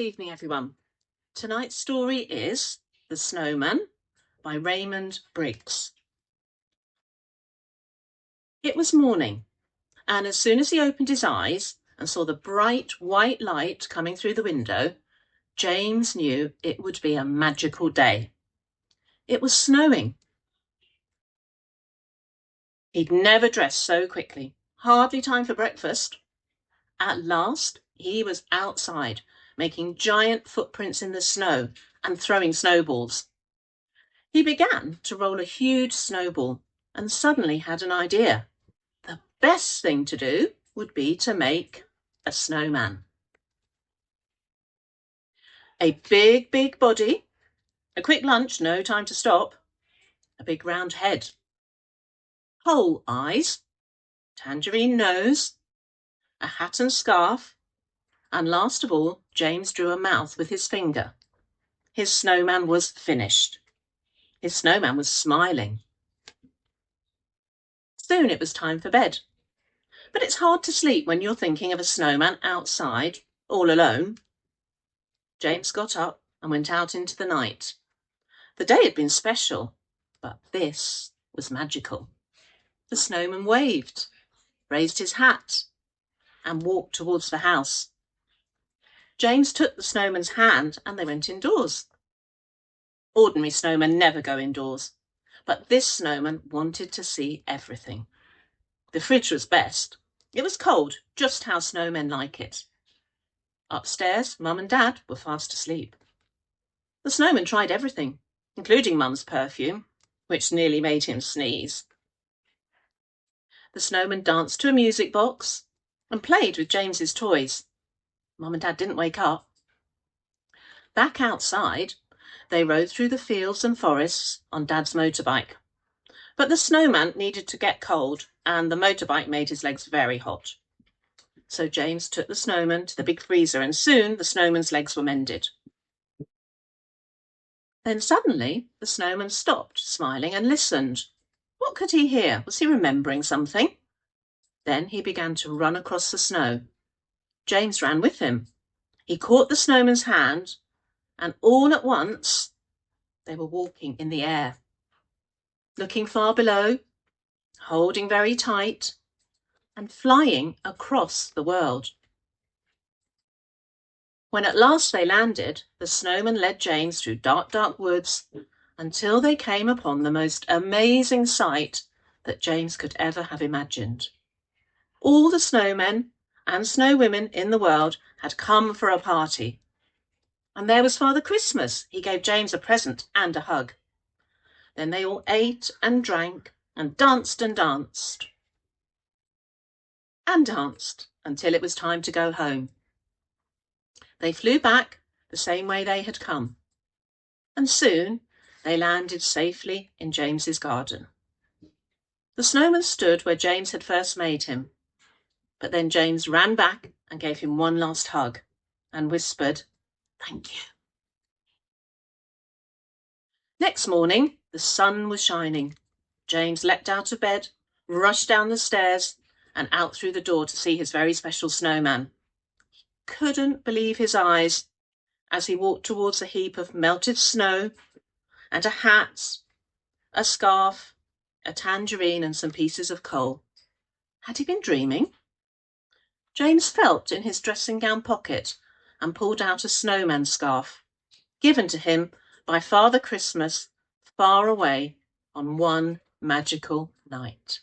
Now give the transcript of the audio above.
evening, everyone. Tonight's story is The Snowman by Raymond Briggs. It was morning, and as soon as he opened his eyes and saw the bright white light coming through the window, James knew it would be a magical day. It was snowing. He'd never dressed so quickly. Hardly time for breakfast. At last, he was outside, making giant footprints in the snow and throwing snowballs. He began to roll a huge snowball and suddenly had an idea. The best thing to do would be to make a snowman. A big body, a quick lunch, no time to stop, a big round head, hole eyes, tangerine nose, a hat and scarf, and last of all, James drew a mouth with his finger. His snowman was finished. His snowman was smiling. Soon it was time for bed. But it's hard to sleep when you're thinking of a snowman outside, all alone. James got up and went out into the night. The day had been special, but this was magical. The snowman waved, raised his hat, and walked towards the house. James took the snowman's hand and they went indoors. Ordinary snowmen never go indoors, but this snowman wanted to see everything. The fridge was best. It was cold, just how snowmen like it. Upstairs, Mum and Dad were fast asleep. The snowman tried everything, including Mum's perfume, which nearly made him sneeze. The snowman danced to a music box and played with James's toys. Mum and Dad didn't wake up. Back outside, they rode through the fields and forests on Dad's motorbike. But the snowman needed to get cold, and the motorbike made his legs very hot. So James took the snowman to the big freezer, and soon the snowman's legs were mended. Then suddenly the snowman stopped, smiling, and listened. What could he hear? Was he remembering something? Then he began to run across the snow. James ran with him. He caught the snowman's hand, and all at once they were walking in the air, looking far below, holding very tight, and flying across the world. When at last they landed, the snowman led James through dark woods until they came upon the most amazing sight that James could ever have imagined. All the snowmen and snowwomen in the world had come for a party. And there was Father Christmas. He gave James a present and a hug. Then they all ate and drank and danced and danced. And danced until it was time to go home. They flew back the same way they had come. And soon they landed safely in James's garden. The snowman stood where James had first made him. But then James ran back and gave him one last hug and whispered, "Thank you." Next morning, the sun was shining. James leapt out of bed, rushed down the stairs, and out through the door to see his very special snowman. He couldn't believe his eyes as he walked towards a heap of melted snow and a hat, a scarf, a tangerine, and some pieces of coal. Had he been dreaming? James felt in his dressing gown pocket and pulled out a snowman scarf, given to him by Father Christmas far away on one magical night.